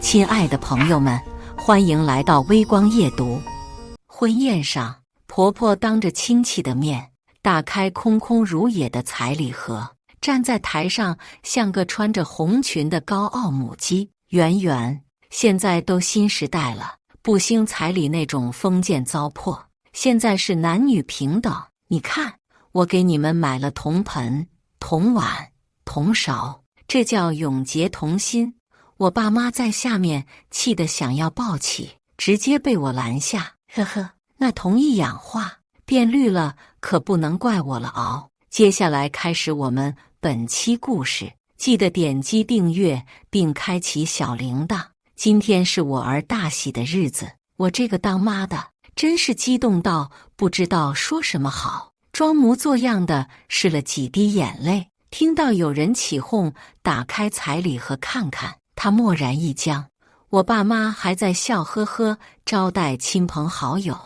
亲爱的朋友们，欢迎来到微光夜读。婚宴上，婆婆当着亲戚的面打开空空如也的彩礼盒，站在台上像个穿着红裙的高傲母鸡。圆圆，现在都新时代了，不兴彩礼那种封建糟粕，现在是男女平等。你看，我给你们买了铜盆、铜碗、铜勺，这叫永结同心。我爸妈在下面气得想要抱起，直接被我拦下。呵呵，那铜一氧化变绿了，可不能怪我了熬。接下来开始我们本期故事，记得点击订阅并开启小铃铛。今天是我儿大喜的日子，我这个当妈的真是激动到不知道说什么好，装模作样的拭了几滴眼泪。听到有人起哄，打开彩礼盒看看，他蓦然一僵。我爸妈还在笑呵呵招待亲朋好友，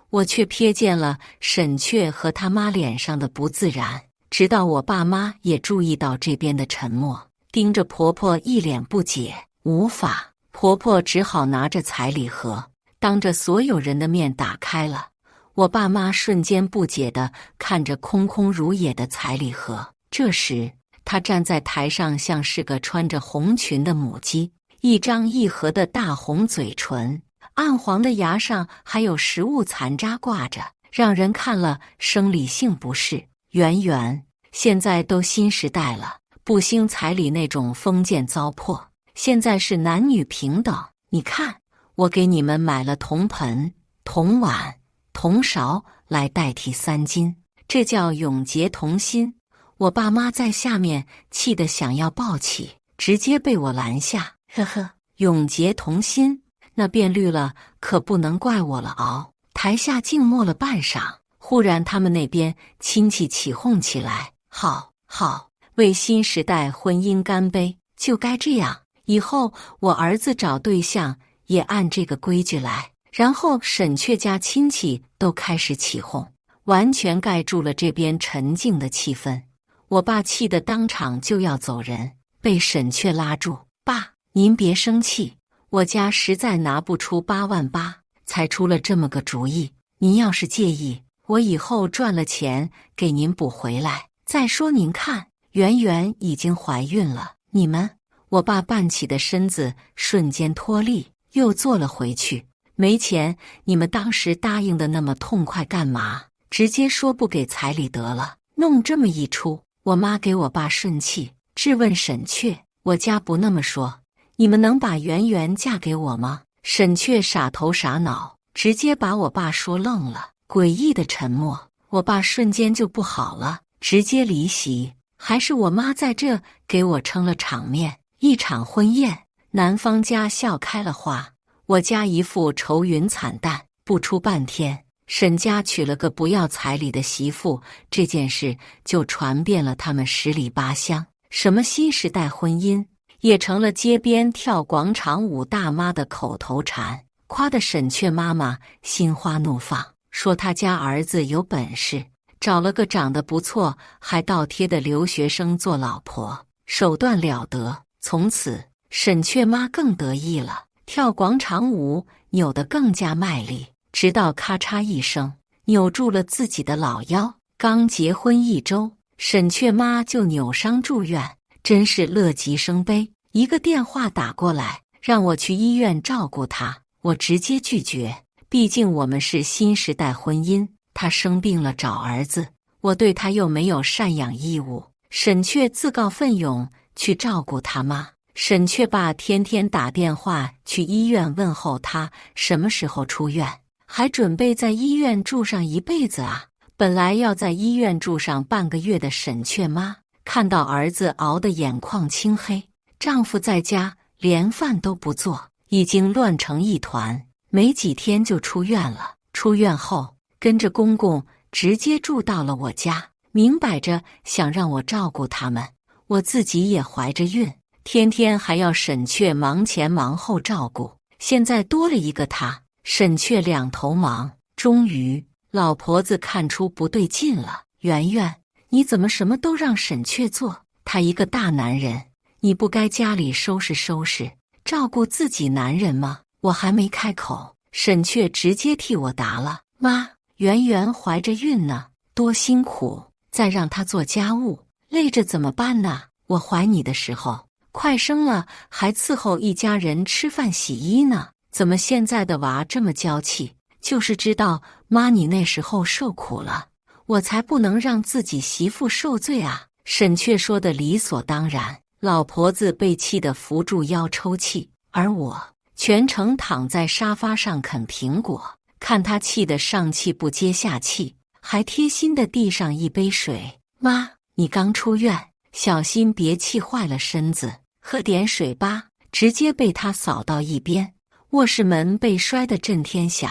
我却瞥见了沈雀和他妈脸上的不自然。直到我爸妈也注意到这边的沉默，盯着婆婆一脸不解。无法，婆婆只好拿着彩礼盒，当着所有人的面打开了。我爸妈瞬间不解地看着空空如也的彩礼盒。这时，她站在台上像是个穿着红裙的母鸡，一张一合的大红嘴唇，暗黄的牙上还有食物残渣挂着，让人看了生理性不适。圆圆，现在都新时代了，不兴彩礼那种封建糟粕，现在是男女平等。你看，我给你们买了铜盆、铜碗、铜勺来代替3金，这叫永结同心。我爸妈在下面气得想要抱起，直接被我拦下。呵呵，永结同心，那变绿了，可不能怪我了熬。台下静默了半晌，忽然他们那边亲戚起哄起来：好，好，为新时代婚姻干杯，就该这样，以后我儿子找对象也按这个规矩来。然后沈雀家亲戚都开始起哄，完全盖住了这边沉静的气氛。我爸气得当场就要走人，被沈雀拉住。爸，您别生气，我家实在拿不出8万8，才出了这么个主意。您要是介意，我以后赚了钱给您补回来。再说您看，圆圆已经怀孕了，你们……我爸半起的身子瞬间脱力，又坐了回去。没钱，你们当时答应的那么痛快干嘛？直接说不给彩礼得了，弄这么一出。我妈给我爸顺气，质问沈雀：我家不那么说，你们能把圆圆嫁给我吗？沈雀傻头傻脑，直接把我爸说愣了。诡异的沉默，我爸瞬间就不好了，直接离席。还是我妈在这给我撑了场面。一场婚宴，男方家笑开了花，我家一副愁云惨淡。不出半天，沈家娶了个不要彩礼的媳妇，这件事就传遍了他们10里8乡。什么新时代婚姻，也成了街边跳广场舞大妈的口头禅，夸得沈雀妈妈心花怒放，说她家儿子有本事，找了个长得不错还倒贴的留学生做老婆，手段了得。从此，沈雀妈更得意了，跳广场舞扭得更加卖力，直到咔嚓一声扭住了自己的老腰。刚结婚1周，沈雀妈就扭伤住院，真是乐极生悲。一个电话打过来，让我去医院照顾她，我直接拒绝，毕竟我们是新时代婚姻，她生病了找儿子，我对她又没有赡养义务。沈雀自告奋勇去照顾他妈，沈雀爸天天打电话去医院问候他什么时候出院，还准备在医院住上一辈子啊！本来要在医院住上半个月的沈雀妈，看到儿子熬得眼眶青黑，丈夫在家连饭都不做，已经乱成一团，没几天就出院了。出院后，跟着公公直接住到了我家，明摆着想让我照顾他们。我自己也怀着孕，天天还要沈雀忙前忙后照顾，现在多了一个他，沈雀两头忙。终于，老婆子看出不对劲了：圆圆，你怎么什么都让沈雀做？他一个大男人，你不该家里收拾收拾，照顾自己男人吗？我还没开口，沈却直接替我答了。妈，圆圆怀着孕呢，多辛苦，再让她做家务，累着怎么办呢？我怀你的时候快生了，还伺候一家人吃饭洗衣呢，怎么现在的娃这么娇气？就是知道妈你那时候受苦了，我才不能让自己媳妇受罪啊。沈却说的理所当然，老婆子被气得扶住腰抽泣，而我全程躺在沙发上啃苹果，看她气得上气不接下气，还贴心地递上一杯水。妈，你刚出院，小心别气坏了身子，喝点水吧。直接被她扫到一边，卧室门被摔得震天响。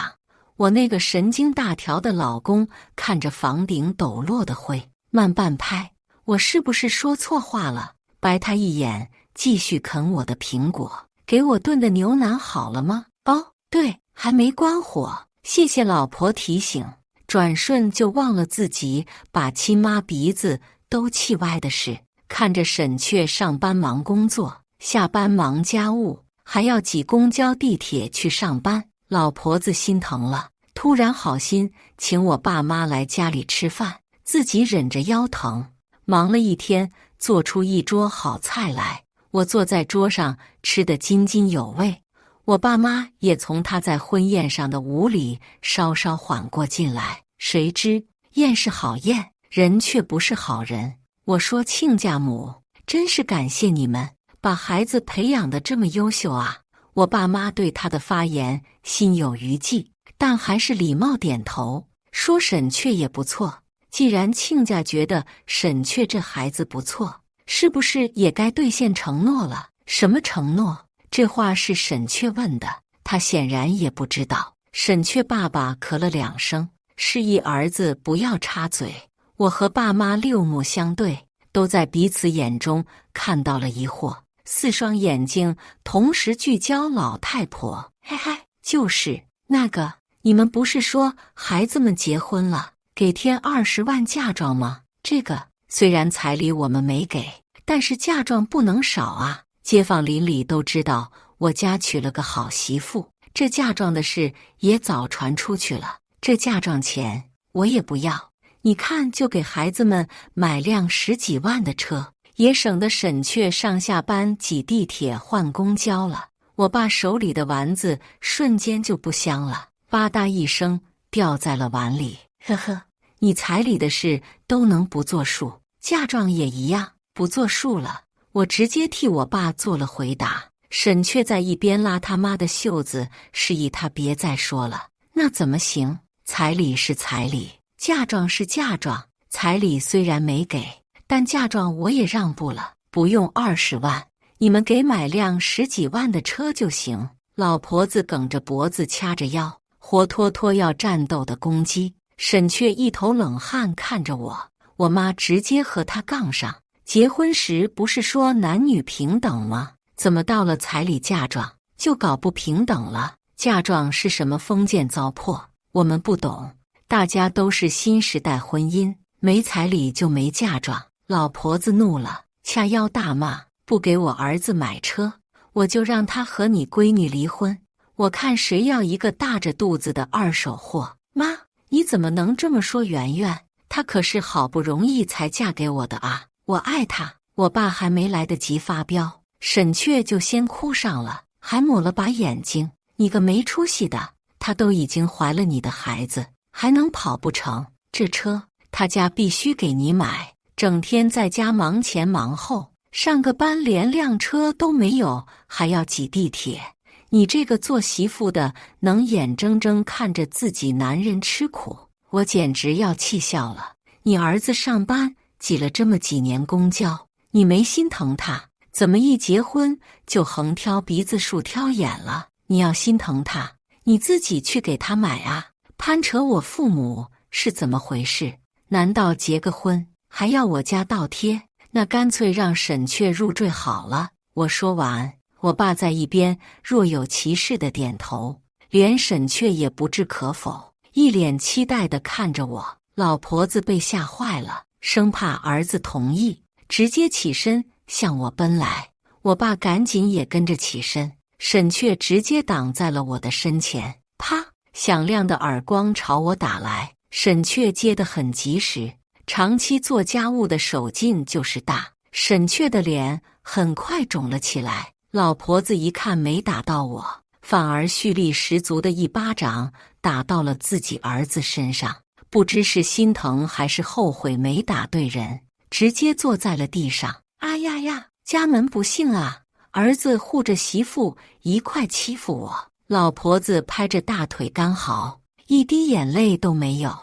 我那个神经大条的老公看着房顶抖落的灰，慢半拍，我是不是说错话了？白他一眼，继续啃我的苹果。给我炖的牛腩好了吗？哦，对，还没关火，谢谢老婆提醒。转瞬就忘了自己把亲妈鼻子都气歪的事。看着沈却上班忙工作，下班忙家务，还要挤公交地铁去上班，老婆子心疼了，突然好心请我爸妈来家里吃饭，自己忍着腰疼，忙了一天，做出一桌好菜来。我坐在桌上吃得津津有味，我爸妈也从他在婚宴上的无礼稍稍缓过劲来。谁知宴是好宴，人却不是好人。我说亲家母，真是感谢你们把孩子培养得这么优秀啊。我爸妈对他的发言心有余悸，但还是礼貌点头，说沈却也不错。既然亲家觉得沈却这孩子不错，是不是也该兑现承诺了？什么承诺？这话是沈却问的，他显然也不知道。沈却爸爸咳了2声，示意儿子不要插嘴。我和爸妈六目相对，都在彼此眼中看到了疑惑，4双眼睛同时聚焦老太婆。嘿嘿，就是那个，你们不是说孩子们结婚了，给添20万嫁妆吗？这个虽然彩礼我们没给，但是嫁妆不能少啊。街坊邻里都知道我家娶了个好媳妇，这嫁妆的事也早传出去了。这嫁妆钱我也不要，你看就给孩子们买辆10几万的车，也省得沈却上下班挤地铁换公交了。我爸手里的丸子瞬间就不香了，吧嗒一声掉在了碗里。呵呵，你彩礼的事都能不作数，嫁妆也一样不作数了。我直接替我爸做了回答。沈却在一边拉他妈的袖子，示意他别再说了。那怎么行？彩礼是彩礼，嫁妆是嫁妆。彩礼虽然没给，但嫁妆我也让步了，不用20万，你们给买辆10几万的车就行。老婆子梗着脖子掐着腰，活脱脱要战斗的公鸡。沈却一头冷汗看着我，我妈直接和他杠上。结婚时不是说男女平等吗？怎么到了彩礼嫁妆就搞不平等了？嫁妆是什么封建糟粕？我们不懂，大家都是新时代婚姻，没彩礼就没嫁妆。老婆子怒了，掐腰大骂，不给我儿子买车，我就让他和你闺女离婚，我看谁要一个大着肚子的二手货。妈，你怎么能这么说圆圆？她可是好不容易才嫁给我的啊，我爱她。我爸还没来得及发飙，沈却就先哭上了，还抹了把眼睛。你个没出息的，她都已经怀了你的孩子，还能跑不成？这车他家必须给你买，整天在家忙前忙后，上个班连辆车都没有，还要挤地铁。你这个做媳妇的能眼睁睁看着自己男人吃苦，我简直要气笑了。你儿子上班挤了这么几年公交，你没心疼他，怎么一结婚就横挑鼻子竖挑眼了？你要心疼他，你自己去给他买啊！攀扯我父母是怎么回事？难道结个婚还要我家倒贴？那干脆让沈却入赘好了。我说完，我爸在一边若有其事地点头，连沈却也不置可否，一脸期待地看着我。老婆子被吓坏了，生怕儿子同意，直接起身向我奔来。我爸赶紧也跟着起身，沈却直接挡在了我的身前，啪！响亮的耳光朝我打来。沈却接得很及时，长期做家务的手劲就是大，沈却的脸很快肿了起来。老婆子一看没打到我，反而蓄力十足的一巴掌打到了自己儿子身上，不知是心疼还是后悔没打对人，直接坐在了地上。啊呀呀，家门不幸啊！儿子护着媳妇一块欺负我。老婆子拍着大腿干嚎，一滴眼泪都没有。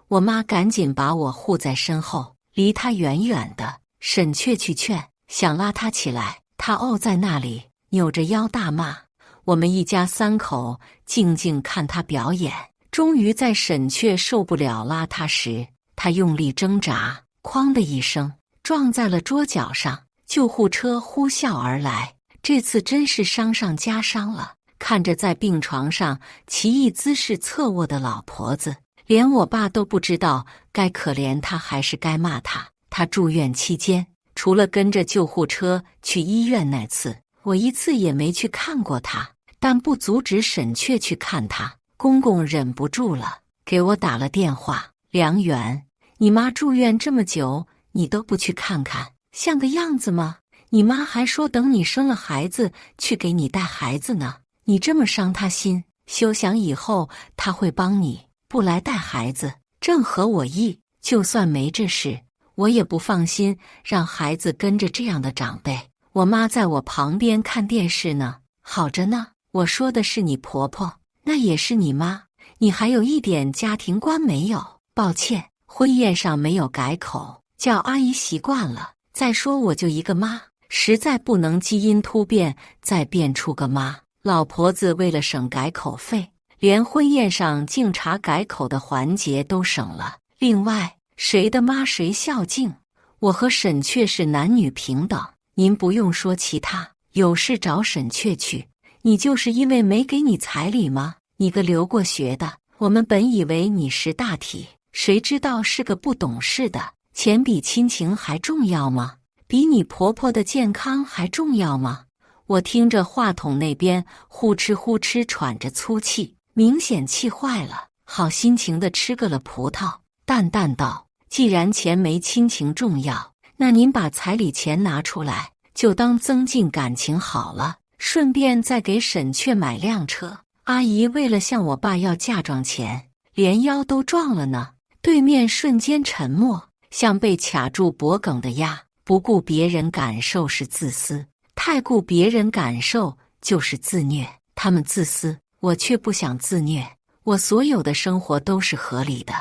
我妈赶紧把我护在身后，离他远远的。沈却去劝，想拉他起来，他哦在那里扭着腰大骂。我们一家三口静静看他表演。终于在沈却受不了拉他时，他用力挣扎，哐的一声撞在了桌角上。救护车呼啸而来，这次真是伤上加伤了。看着在病床上奇异姿势侧卧的老婆子，连我爸都不知道该可怜他还是该骂他。他住院期间，除了跟着救护车去医院那次，我一次也没去看过他，但不阻止沈却去看他。公公忍不住了，给我打了电话：梁元，你妈住院这么久，你都不去看看，像个样子吗？你妈还说等你生了孩子去给你带孩子呢，你这么伤她心，休想以后她会帮你，不来带孩子，正合我意。就算没这事，我也不放心让孩子跟着这样的长辈。我妈在我旁边看电视呢，好着呢。我说的是你婆婆，那也是你妈，你还有一点家庭观没有？抱歉，婚宴上没有改口，叫阿姨习惯了。再说我就一个妈，实在不能基因突变再变出个妈。老婆子为了省改口费，连婚宴上敬茶改口的环节都省了。另外，谁的妈谁孝敬，我和沈却是男女平等，您不用说其他，有事找沈却去。你就是因为没给你彩礼吗？你个留过学的，我们本以为你识大体，谁知道是个不懂事的。钱比亲情还重要吗？比你婆婆的健康还重要吗？我听着话筒那边呼哧呼哧喘着粗气，明显气坏了，好心情地吃个了葡萄，淡淡道：既然钱没亲情重要，那您把彩礼钱拿出来，就当增进感情好了，顺便再给沈却买辆车。阿姨为了向我爸要嫁妆钱，连腰都撞了呢。对面瞬间沉默，像被卡住脖梗的鸭。不顾别人感受是自私，太顾别人感受就是自虐。他们自私，我却不想自虐。我所有的生活都是合理的，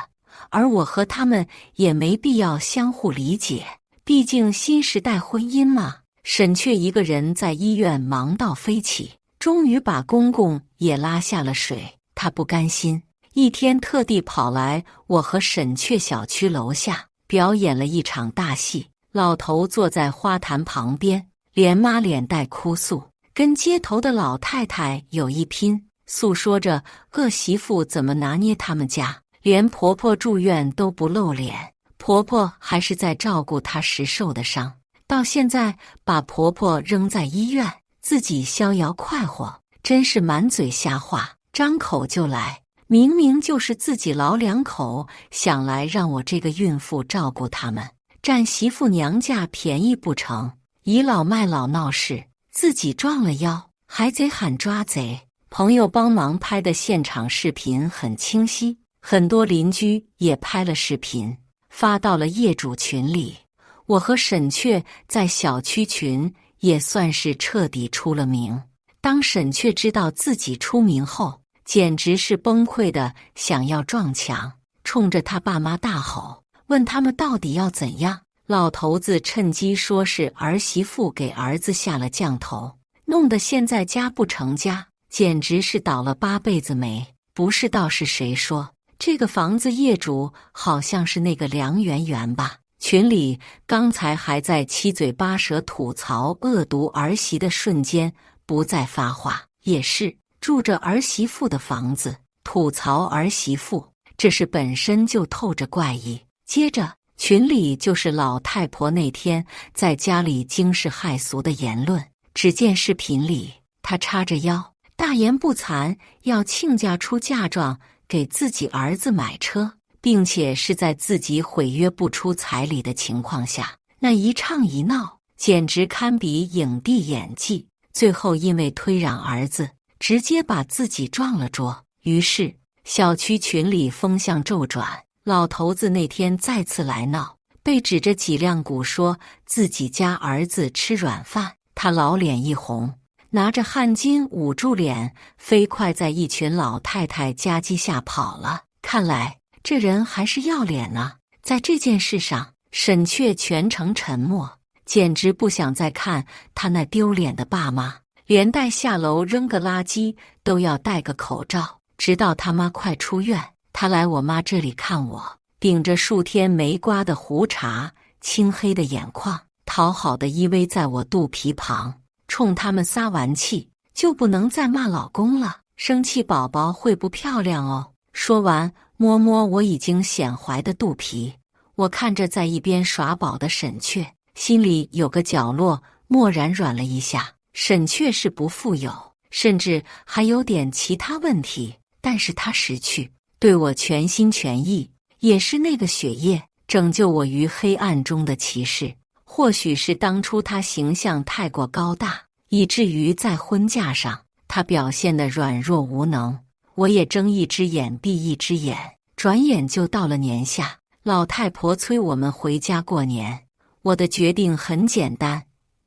而我和他们也没必要相互理解。毕竟新时代婚姻嘛。沈却一个人在医院忙到飞起，终于把公公也拉下了水。他不甘心，一天特地跑来我和沈却小区楼下表演了一场大戏。老头坐在花坛旁边，连妈脸带哭诉，跟街头的老太太有一拼，诉说着恶媳妇怎么拿捏他们家，连婆婆住院都不露脸，婆婆还是在照顾她时受的伤，到现在把婆婆扔在医院，自己逍遥快活，真是满嘴瞎话，张口就来。明明就是自己老两口想来让我这个孕妇照顾他们，占媳妇娘家便宜不成？倚老卖老闹事，自己撞了腰，还贼喊抓贼。朋友帮忙拍的现场视频很清晰，很多邻居也拍了视频，发到了业主群里。我和沈却在小区群也算是彻底出了名。当沈却知道自己出名后，简直是崩溃的想要撞墙，冲着他爸妈大吼，问他们到底要怎样。老头子趁机说是儿媳妇给儿子下了降头，弄得现在家不成家，简直是倒了8辈子霉。不知道是谁说这个房子业主好像是那个梁媛媛吧？群里刚才还在七嘴八舌吐槽恶毒儿媳的瞬间不再发话，也是住着儿媳妇的房子吐槽儿媳妇，这是本身就透着怪异。接着群里就是老太婆那天在家里惊世骇俗的言论。只见视频里她叉着腰，大言不惭要亲家出嫁妆给自己儿子买车，并且是在自己毁约不出彩礼的情况下，那一唱一闹简直堪比影帝演技。最后因为推让儿子，直接把自己撞了桌。于是小区群里风向骤转，老头子那天再次来闹，被指着脊梁骨说自己家儿子吃软饭，他老脸一红，拿着汗巾捂住脸，飞快在一群老太太夹击下跑了。看来这人还是要脸呢。在这件事上，沈却全程沉默，简直不想再看他那丢脸的爸妈，连带下楼扔个垃圾都要戴个口罩。直到他妈快出院，他来我妈这里看我，顶着数天没刮的胡茬，青黑的眼眶，讨好的依偎在我肚皮旁，冲他们撒完气就不能再骂老公了，生气宝宝会不漂亮哦。说完摸摸我已经显怀的肚皮，我看着在一边耍宝的沈却，心里有个角落蓦然软了一下。沈却是不富有，甚至还有点其他问题，但是他识趣，对我全心全意，也是那个血液拯救我于黑暗中的骑士。或许是当初他形象太过高大，以至于在婚嫁上他表现得软弱无能，我也睁一只眼闭一只眼。转眼就到了年下，老太婆催我们回家过年，我的决定很简单，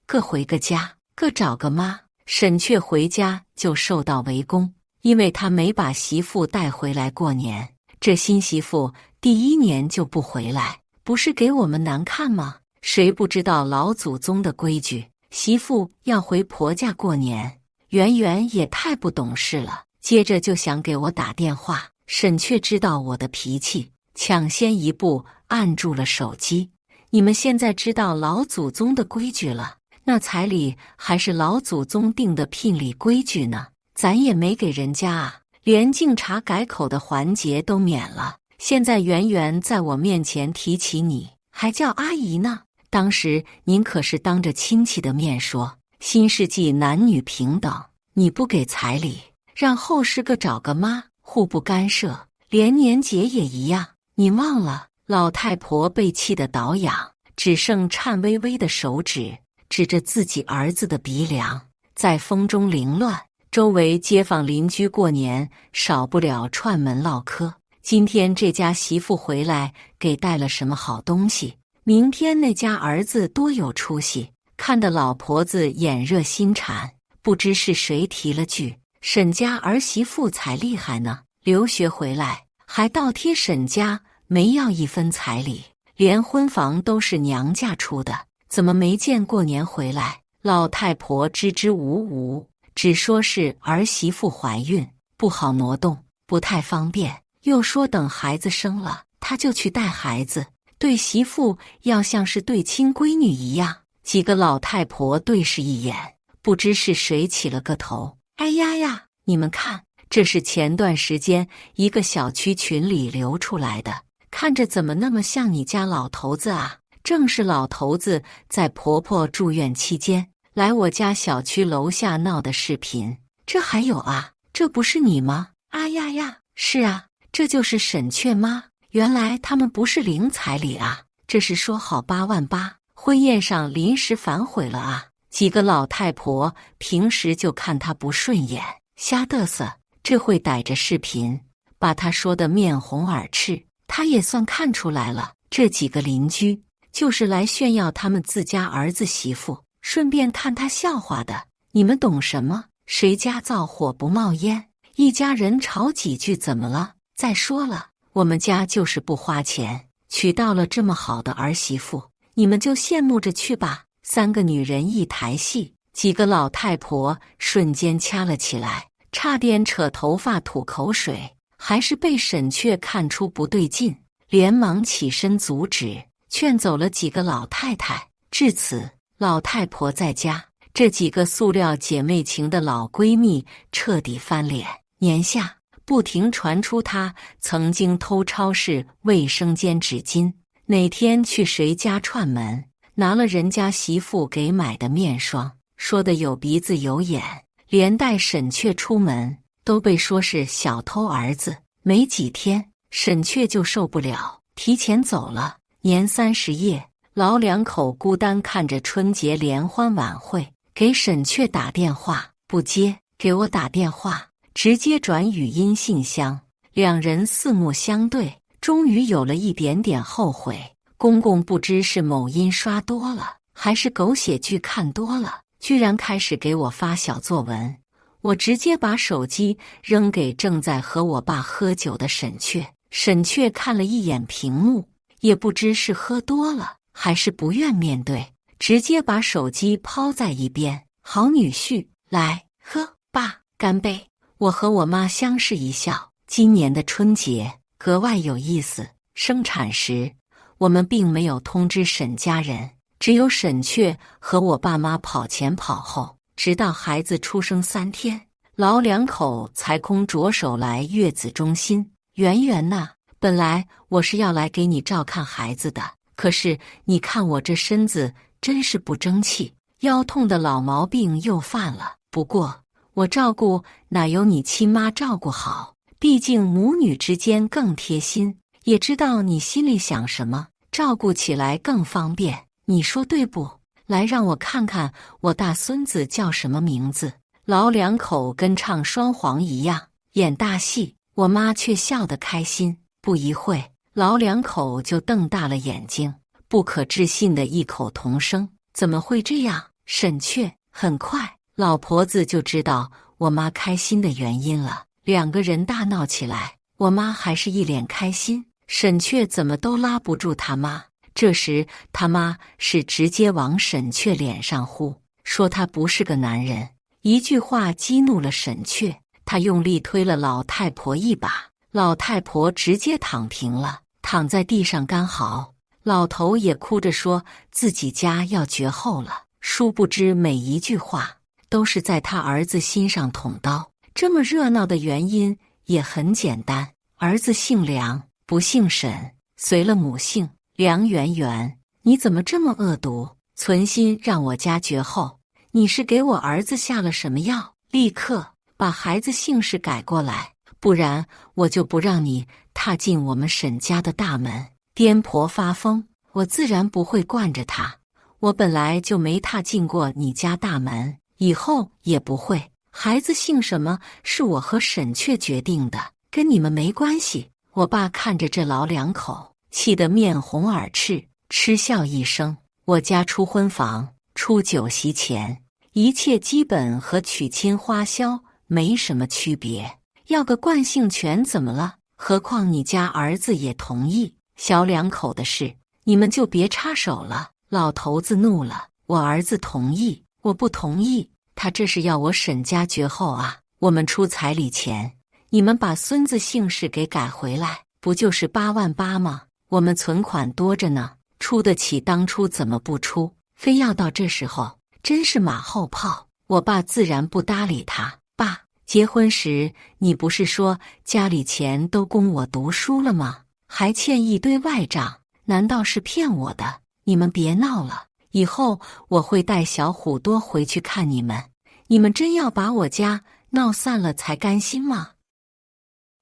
各回个家，各找个妈。沈却回家就受到围攻，因为他没把媳妇带回来过年。这新媳妇第一年就不回来，不是给我们难看吗？谁不知道老祖宗的规矩，媳妇要回婆家过年。圆圆也太不懂事了，接着就想给我打电话。沈却知道我的脾气，抢先一步按住了手机。你们现在知道老祖宗的规矩了，那彩礼还是老祖宗定的聘礼规矩呢，咱也没给人家啊，连敬茶改口的环节都免了。现在圆圆在我面前提起你，还叫阿姨呢。当时您可是当着亲戚的面说新世纪男女平等，你不给彩礼，让后世个找个妈，互不干涉，连年节也一样，你忘了？老太婆被气得倒仰，只剩颤巍巍的手指指着自己儿子的鼻梁，在风中凌乱。周围街坊邻居过年少不了串门唠嗑，今天这家媳妇回来给带了什么好东西，明天那家儿子多有出息，看得老婆子眼热心馋。不知是谁提了句，沈家儿媳妇才厉害呢，留学回来还倒贴沈家，没要一分彩礼，连婚房都是娘家出的，怎么没见过年回来？老太婆支支吾吾，只说是儿媳妇怀孕，不好挪动，不太方便，又说等孩子生了，她就去带孩子，对媳妇要像是对亲闺女一样。几个老太婆对视一眼，不知是谁起了个头，哎呀呀，你们看，这是前段时间一个小区群里流出来的，看着怎么那么像你家老头子啊？正是老头子在婆婆住院期间来我家小区楼下闹的视频。这还有啊，这不是你吗？啊呀呀，是啊，这就是沈却妈。原来他们不是领彩礼啊，这是说好8万8，婚宴上临时反悔了啊。几个老太婆平时就看他不顺眼，瞎嘚瑟，这会逮着视频把他说得面红耳赤。他也算看出来了，这几个邻居就是来炫耀他们自家儿子媳妇，顺便看他笑话的。你们懂什么？谁家灶火不冒烟？一家人吵几句怎么了？再说了，我们家就是不花钱娶到了这么好的儿媳妇，你们就羡慕着去吧。3个女人一台戏，几个老太婆瞬间掐了起来，差点扯头发吐口水，还是被沈却看出不对劲，连忙起身阻止，劝走了几个老太太。至此，老太婆在家，这几个塑料姐妹情的老闺蜜彻底翻脸。年下不停传出她曾经偷超市卫生间纸巾，哪天去谁家串门，拿了人家媳妇给买的面霜，说的有鼻子有眼，连带沈确出门都被说是小偷儿子。没几天，沈确就受不了，提前走了。年30夜，老两口孤单看着春节联欢晚会，给沈确打电话不接，给我打电话直接转语音信箱。两人四目相对，终于有了一点点后悔。公公不知是某音刷多了，还是狗血剧看多了，居然开始给我发小作文。我直接把手机扔给正在和我爸喝酒的沈确。沈确看了一眼屏幕，也不知是喝多了还是不愿面对，直接把手机抛在一边。好女婿，来喝，爸，干杯。我和我妈相视一笑。今年的春节格外有意思。生产时，我们并没有通知沈家人，只有沈确和我爸妈跑前跑后，直到孩子出生3天，老两口才空着手来月子中心。圆圆呐，本来我是要来给你照看孩子的，可是你看我这身子真是不争气，腰痛的老毛病又犯了。不过我照顾哪有你亲妈照顾好，毕竟母女之间更贴心，也知道你心里想什么，照顾起来更方便，你说对不？来，让我看看我大孙子叫什么名字。老两口跟唱双簧一样，演大戏，我妈却笑得开心。不一会，老两口就瞪大了眼睛，不可置信的异口同声：怎么会这样？沈确。很快，老婆子就知道我妈开心的原因了，两个人大闹起来。我妈还是一脸开心，沈确怎么都拉不住他妈。这时他妈是直接往沈确脸上呼，说他不是个男人。一句话激怒了沈确，他用力推了老太婆一把，老太婆直接躺平了，躺在地上干嚎。老头也哭着说自己家要绝后了，殊不知每一句话都是在他儿子心上捅刀。这么热闹的原因也很简单，儿子姓梁，不姓沈，随了母姓。梁圆圆，你怎么这么恶毒，存心让我家绝后？你是给我儿子下了什么药？立刻把孩子姓氏改过来，不然我就不让你踏进我们沈家的大门。颠婆发疯，我自然不会惯着他，我本来就没踏进过你家大门，以后也不会。孩子姓什么是我和沈确决定的，跟你们没关系。我爸看着这老两口，气得面红耳赤，嗤笑一声。我家出婚房、出酒席钱，一切基本和娶亲花销没什么区别，要个惯性权怎么了？何况你家儿子也同意，小两口的事你们就别插手了。老头子怒了，我儿子同意，我不同意，他这是要我沈家绝后啊！我们出彩礼钱，你们把孙子姓氏给改回来，不就是8万8吗？我们存款多着呢，出得起，当初怎么不出？非要到这时候，真是马后炮。我爸自然不搭理他。爸，结婚时你不是说家里钱都供我读书了吗？还欠一堆外账，难道是骗我的？你们别闹了，以后我会带小虎多回去看你们。你们真要把我家闹散了才甘心吗？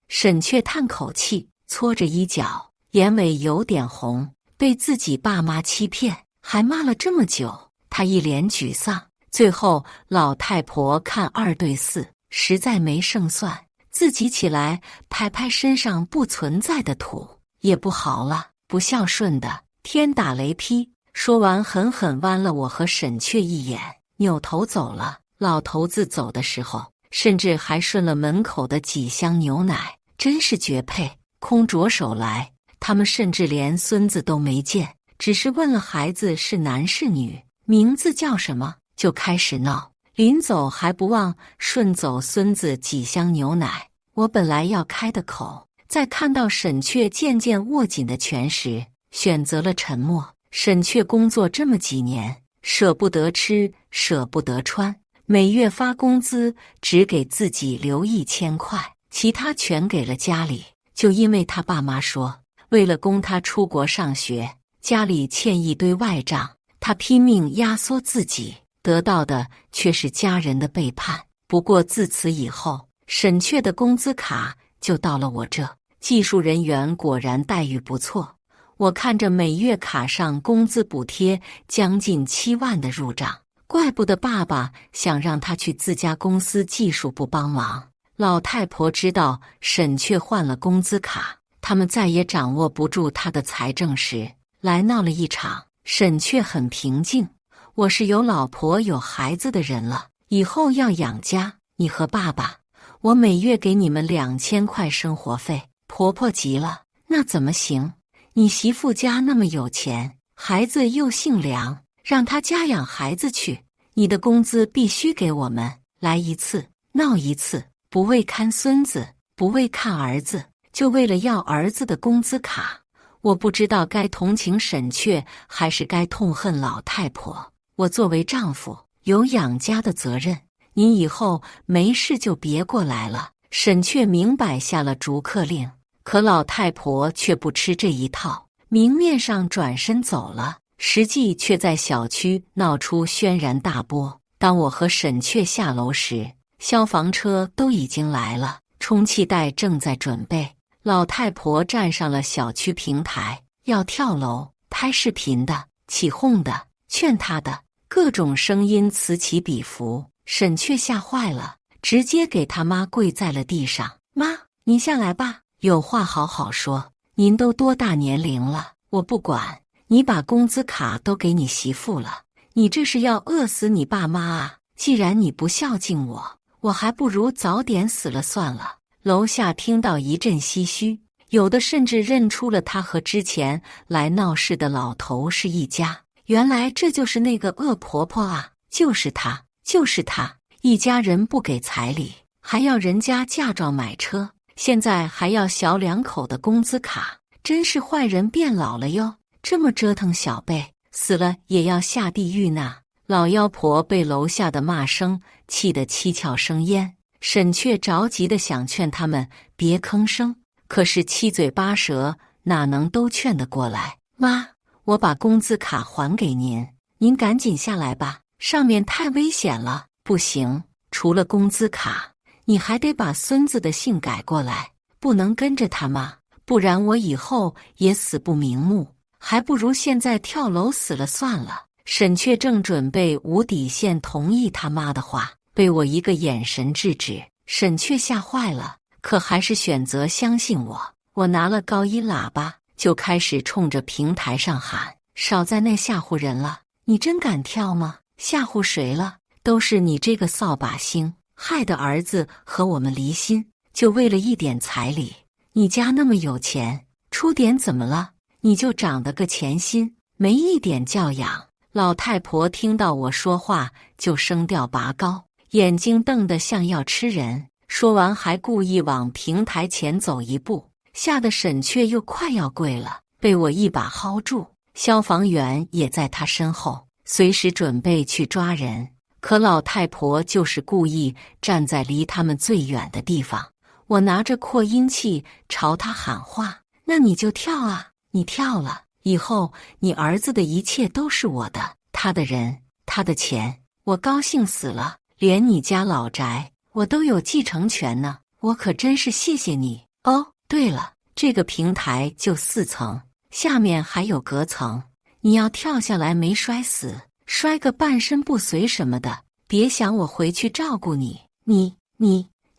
沈确叹口气，搓着衣角，眼尾有点红，被自己爸妈欺骗，还骂了这么久，他一脸沮丧。最后老太婆看2对4，实在没胜算，自己起来拍拍身上不存在的土，也不好了，不孝顺的，天打雷劈。说完狠狠剜了我和沈确一眼，扭头走了。老头子走的时候，甚至还顺了门口的几箱牛奶，真是绝配。空着手来，他们甚至连孙子都没见，只是问了孩子是男是女，名字叫什么，就开始闹。临走还不忘顺走孙子几箱牛奶。我本来要开的口，在看到沈确渐渐握紧的拳时，选择了沉默。沈确工作这么几年，舍不得吃，舍不得穿，每月发工资只给自己留1000块，其他全给了家里。就因为他爸妈说，为了供他出国上学，家里欠一堆外账，他拼命压缩自己，得到的却是家人的背叛。不过自此以后，沈确的工资卡就到了我这。技术人员果然待遇不错，我看着每月卡上工资补贴将近7万的入账，怪不得爸爸想让他去自家公司技术部帮忙。老太婆知道沈确换了工资卡，他们再也掌握不住他的财政时，来闹了一场。沈确很平静，我是有老婆有孩子的人了，以后要养家，你和爸爸，我每月给你们2000块生活费。婆婆急了，那怎么行？你媳妇家那么有钱，孩子又姓梁，让她家养孩子去，你的工资必须给我们。来一次闹一次，不为看孙子，不为看儿子，就为了要儿子的工资卡。我不知道该同情沈确，还是该痛恨老太婆。我作为丈夫，有养家的责任，您以后没事就别过来了。沈确明摆下了逐客令，可老太婆却不吃这一套，明面上转身走了，实际却在小区闹出轩然大波。当我和沈确下楼时，消防车都已经来了，充气带正在准备。老太婆站上了小区平台，要跳楼，拍视频的，起哄的，劝她的，各种声音此起彼伏。沈确吓坏了，直接给他妈跪在了地上。妈，您下来吧，有话好好说。您都多大年龄了？我不管，你把工资卡都给你媳妇了，你这是要饿死你爸妈啊！既然你不孝敬我，我还不如早点死了算了。楼下听到一阵唏嘘，有的甚至认出了他和之前来闹事的老头是一家。原来这就是那个恶婆婆啊！就是她，就是她！一家人不给彩礼，还要人家嫁妆买车，现在还要小2口的工资卡，真是坏人变老了哟！这么折腾小辈，死了也要下地狱呢！老妖婆被楼下的骂声气得七窍生烟。沈确着急地想劝他们别吭声，可是七嘴八舌，哪能都劝得过来？妈，我把工资卡还给您，您赶紧下来吧，上面太危险了。不行，除了工资卡，你还得把孙子的姓改过来，不能跟着他妈，不然我以后也死不瞑目，还不如现在跳楼死了算了。沈确正准备无底线同意他妈的话，被我一个眼神制止。沈确吓坏了，可还是选择相信我。我拿了高音喇叭，就开始冲着平台上喊：少在那吓唬人了，你真敢跳吗？吓唬谁了？都是你这个扫把星，害得儿子和我们离心，就为了一点彩礼。你家那么有钱，出点怎么了？你就长得个钱心，没一点教养。老太婆听到我说话就声调拔高，眼睛瞪得像要吃人，说完还故意往平台前走一步，吓得沈确又快要跪了，被我一把薅住。消防员也在他身后，随时准备去抓人。可老太婆就是故意站在离他们最远的地方。我拿着扩音器朝他喊话：那你就跳啊，你跳了，以后你儿子的一切都是我的，他的人，他的钱，我高兴死了。连你家老宅我都有继承权呢，我可真是谢谢你哦。对了，这个平台就4层，下面还有隔层，你要跳下来没摔死，摔个半身不遂什么的，别想我回去照顾你。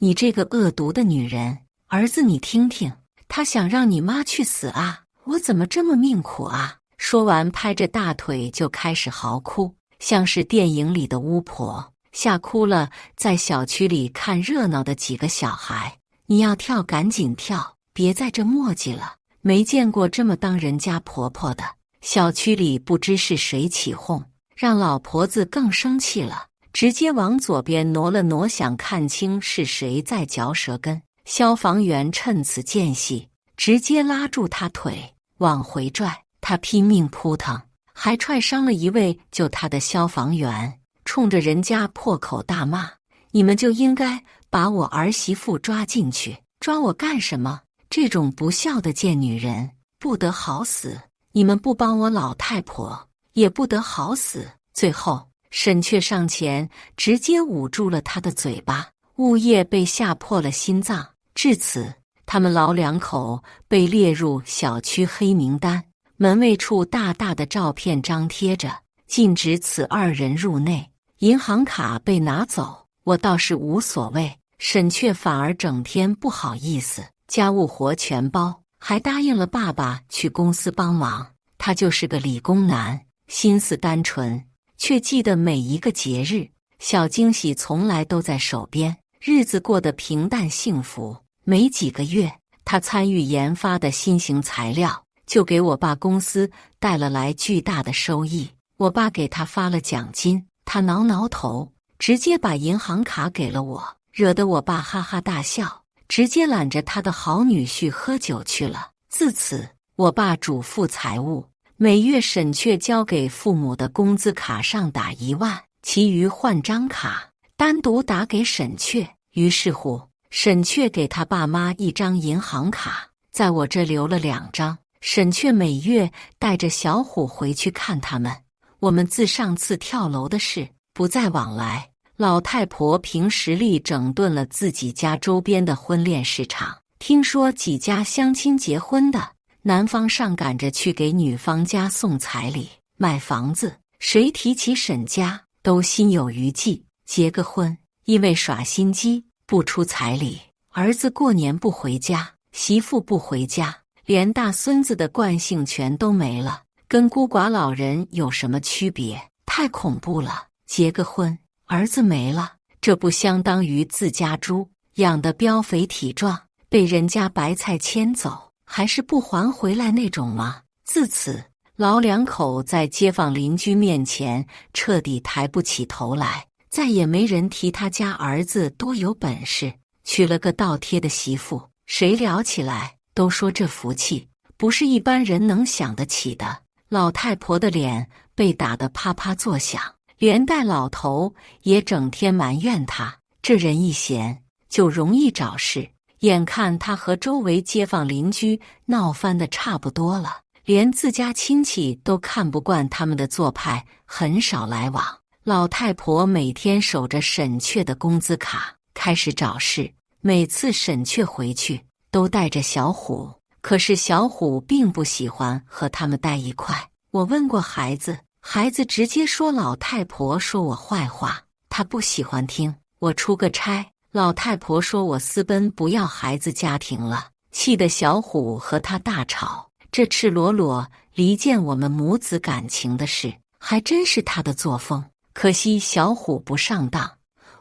你这个恶毒的女人！儿子你听听，他想让你妈去死啊，我怎么这么命苦啊？说完拍着大腿就开始嚎哭，像是电影里的巫婆，吓哭了在小区里看热闹的几个小孩。你要跳赶紧跳，别在这磨叽了，没见过这么当人家婆婆的。小区里不知是谁起哄，让老婆子更生气了，直接往左边挪了挪，想看清是谁在嚼舌根。消防员趁此间隙，直接拉住他腿往回拽，他拼命扑腾，还踹伤了一位救他的消防员，冲着人家破口大骂：你们就应该把我儿媳妇抓进去，抓我干什么？这种不孝的贱女人不得好死，你们不帮我老太婆也不得好死。最后沈却上前直接捂住了他的嘴巴，物业被吓破了心脏。至此，他们老两口被列入小区黑名单，门卫处大大的照片张贴着，禁止此二人入内。银行卡被拿走，我倒是无所谓，沈却反而整天不好意思，家务活全包，还答应了爸爸去公司帮忙。他就是个理工男，心思单纯，却记得每一个节日，小惊喜从来都在手边，日子过得平淡幸福。没几个月，他参与研发的新型材料，就给我爸公司带了来巨大的收益。我爸给他发了奖金，他挠挠头，直接把银行卡给了我，惹得我爸哈哈大笑，直接揽着他的好女婿喝酒去了。自此，我爸主负财务，每月沈却交给父母的工资卡上打1万，其余换张卡，单独打给沈却。于是乎，沈却给他爸妈1张银行卡，在我这留了2张。沈却每月带着小虎回去看他们。我们自上次跳楼的事不再往来。老太婆凭实力整顿了自己家周边的婚恋市场，听说几家相亲结婚的，男方上赶着去给女方家送彩礼、买房子，谁提起沈家都心有余悸。结个婚，因为耍心机不出彩礼，儿子过年不回家，媳妇不回家，连大孙子的惯性全都没了，跟孤寡老人有什么区别？太恐怖了！结个婚，儿子没了，这不相当于自家猪养得膘肥体壮，被人家白菜牵走，还是不还回来那种吗？自此，老两口在街坊邻居面前彻底抬不起头来，再也没人提他家儿子多有本事，娶了个倒贴的媳妇，谁聊起来都说这福气不是一般人能想得起的。老太婆的脸被打得啪啪作响，连带老头也整天埋怨他，这人一闲就容易找事。眼看他和周围街坊邻居闹翻的差不多了，连自家亲戚都看不惯他们的做派，很少来往。老太婆每天守着沈却的工资卡，开始找事。每次沈却回去都带着小虎，可是小虎并不喜欢和他们待一块。我问过孩子，孩子直接说老太婆说我坏话，他不喜欢听。我出个差，老太婆说我私奔不要孩子家庭了，气得小虎和他大吵。这赤裸裸离间我们母子感情的事，还真是他的作风。可惜小虎不上当，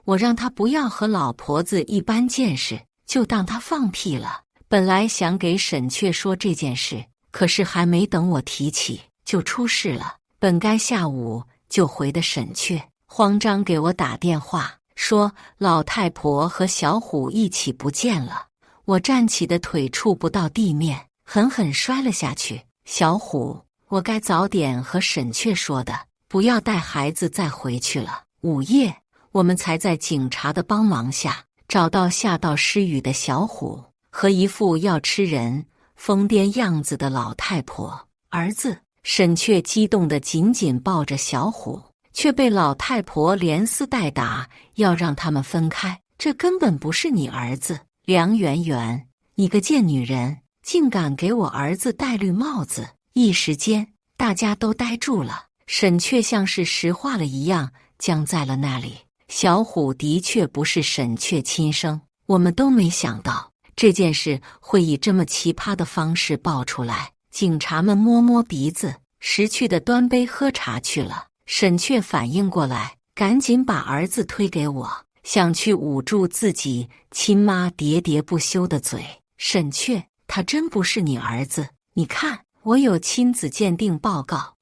我让他不要和老婆子一般见识，就当他放屁了。本来想给沈却说这件事，可是还没等我提起，就出事了。本该下午就回的沈却，慌张给我打电话，说老太婆和小虎一起不见了。我站起的腿触不到地面，狠狠摔了下去。小虎，我该早点和沈却说的，不要带孩子再回去了。午夜，我们才在警察的帮忙下找到吓到失语的小虎和一副要吃人、疯癫样子的老太婆。儿子，沈却激动地紧紧抱着小虎，却被老太婆连撕带打，要让他们分开。这根本不是你儿子，梁媛媛，你个贱女人，竟敢给我儿子戴绿帽子！一时间，大家都呆住了。沈却像是石化了一样僵在了那里。小虎的确不是沈却亲生，我们都没想到这件事会以这么奇葩的方式爆出来。警察们摸摸鼻子，识趣的端杯喝茶去了。沈却反应过来，赶紧把儿子推给我，想去捂住自己亲妈喋喋不休的嘴。沈却，他真不是你儿子，你看，我有亲子鉴定报告。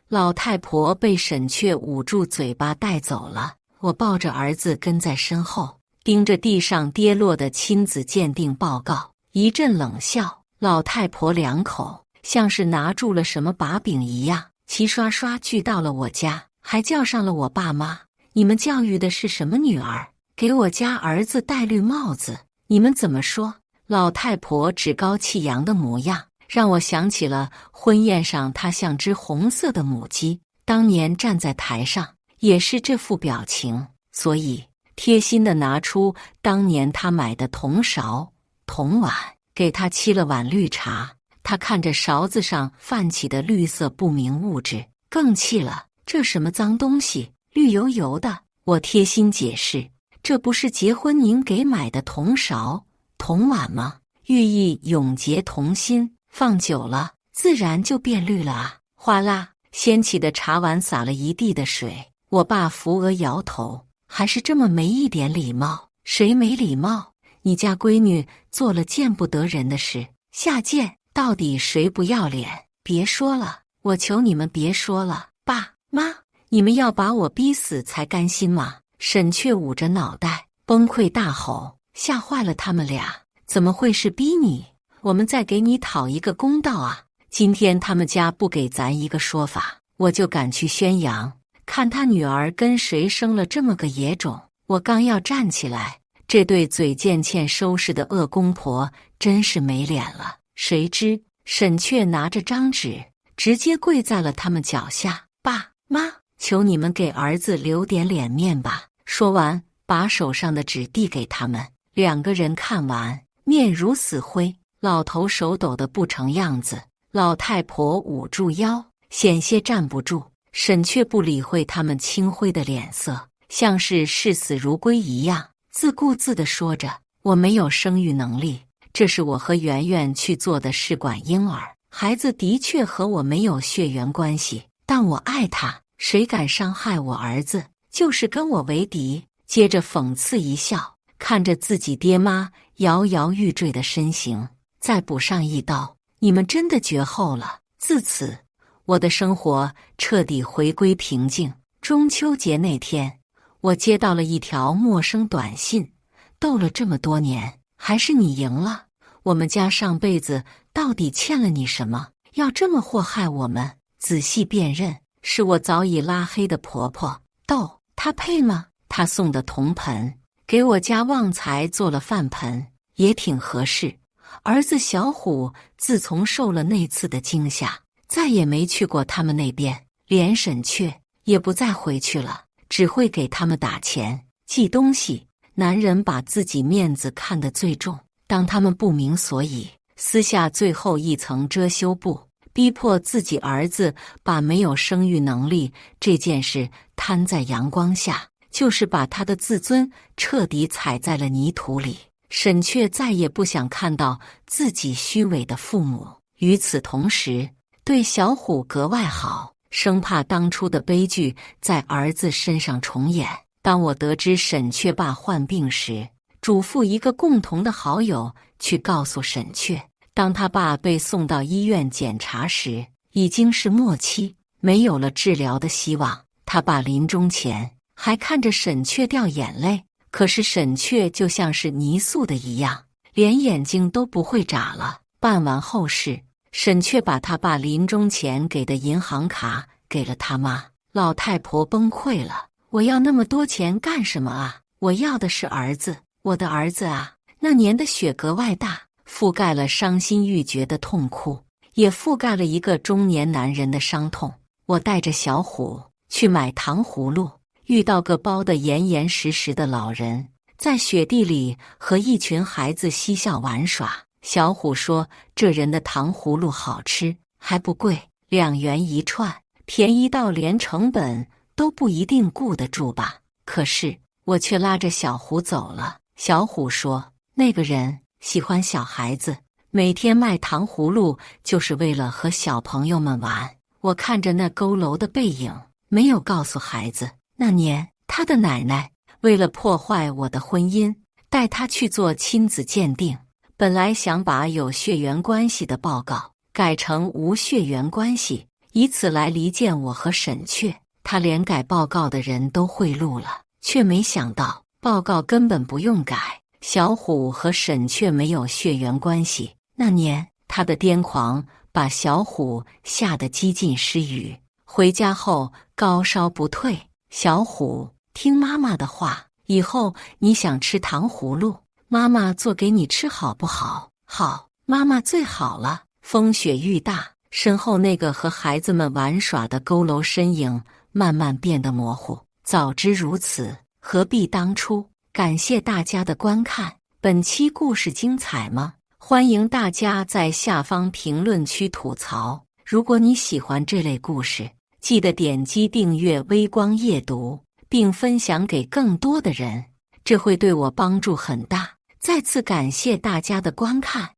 老太婆被沈却捂住嘴巴带走了。我抱着儿子跟在身后，盯着地上跌落的亲子鉴定报告，一阵冷笑。老太婆两口像是拿住了什么把柄一样，齐刷刷聚到了我家，还叫上了我爸妈。你们教育的是什么女儿？给我家儿子戴绿帽子，你们怎么说？老太婆趾高气扬的模样，让我想起了婚宴上她像只红色的母鸡，当年站在台上也是这副表情，所以贴心的拿出当年他买的铜勺、铜碗，给他沏了碗绿茶。他看着勺子上泛起的绿色不明物质，更气了。这什么脏东西，绿油油的。我贴心解释，这不是结婚您给买的铜勺、铜碗吗？寓意永结同心，放久了自然就变绿了啊！哗啦，掀起的茶碗洒了一地的水。我爸扶额摇头，还是这么没一点礼貌。谁没礼貌？你家闺女做了见不得人的事，下贱！到底谁不要脸？别说了，我求你们别说了。爸妈，你们要把我逼死才甘心吗？沈却捂着脑袋崩溃大吼，吓坏了他们俩。怎么会是逼你？我们再给你讨一个公道啊！今天他们家不给咱一个说法，我就敢去宣扬，看他女儿跟谁生了这么个野种。我刚要站起来，这对嘴贱欠收拾的恶公婆真是没脸了。谁知沈却拿着张纸，直接跪在了他们脚下。爸妈，求你们给儿子留点脸面吧。说完，把手上的纸递给他们。两个人看完，面如死灰，老头手抖得不成样子，老太婆捂住腰，险些站不住。沈却不理会他们青灰的脸色，像是视死如归一样，自顾自地说着：我没有生育能力，这是我和圆圆去做的试管婴儿，孩子的确和我没有血缘关系，但我爱他，谁敢伤害我儿子，就是跟我为敌。接着讽刺一笑，看着自己爹妈摇摇欲坠的身形，再补上一刀：你们真的绝后了。自此，我的生活彻底回归平静。中秋节那天，我接到了一条陌生短信：斗了这么多年，还是你赢了。我们家上辈子到底欠了你什么，要这么祸害我们？仔细辨认，是我早已拉黑的婆婆。斗，她配吗？她送的铜盆，给我家旺财做了饭盆，也挺合适。儿子小虎自从受了那次的惊吓，再也没去过他们那边，连沈却也不再回去了，只会给他们打钱、寄东西。男人把自己面子看得最重，当他们不明所以，撕下最后一层遮羞布，逼迫自己儿子把没有生育能力这件事摊在阳光下，就是把他的自尊彻底踩在了泥土里。沈却再也不想看到自己虚伪的父母，与此同时，对小虎格外好，生怕当初的悲剧在儿子身上重演。当我得知沈却爸患病时，嘱咐一个共同的好友去告诉沈却，当他爸被送到医院检查时，已经是末期，没有了治疗的希望。他爸临终前还看着沈却掉眼泪，可是沈却就像是泥塑的一样，连眼睛都不会眨了。办完后事，沈却把他爸临终前给的银行卡给了他妈，老太婆崩溃了。我要那么多钱干什么啊？我要的是儿子，我的儿子啊！那年的雪格外大，覆盖了伤心欲绝的痛哭，也覆盖了一个中年男人的伤痛。我带着小虎去买糖葫芦，遇到个包得严严实实的老人，在雪地里和一群孩子嬉笑玩耍。小虎说：“这人的糖葫芦好吃，还不贵，2元一串，便宜到连成本都不一定顾得住吧。”可是我却拉着小虎走了。小虎说：“那个人喜欢小孩子，每天卖糖葫芦就是为了和小朋友们玩。”我看着那佝偻的背影，没有告诉孩子，那年他的奶奶为了破坏我的婚姻，带他去做亲子鉴定。本来想把有血缘关系的报告改成无血缘关系，以此来离间我和沈却。他连改报告的人都贿赂了，却没想到报告根本不用改，小虎和沈却没有血缘关系。那年他的癫狂把小虎吓得几近失语，回家后高烧不退。小虎，听妈妈的话，以后你想吃糖葫芦，妈妈做给你吃好不好？好，妈妈最好了。风雪愈大，身后那个和孩子们玩耍的佝偻身影慢慢变得模糊。早知如此，何必当初？感谢大家的观看，本期故事精彩吗？欢迎大家在下方评论区吐槽。如果你喜欢这类故事，记得点击订阅微光夜读，并分享给更多的人，这会对我帮助很大。再次感谢大家的观看。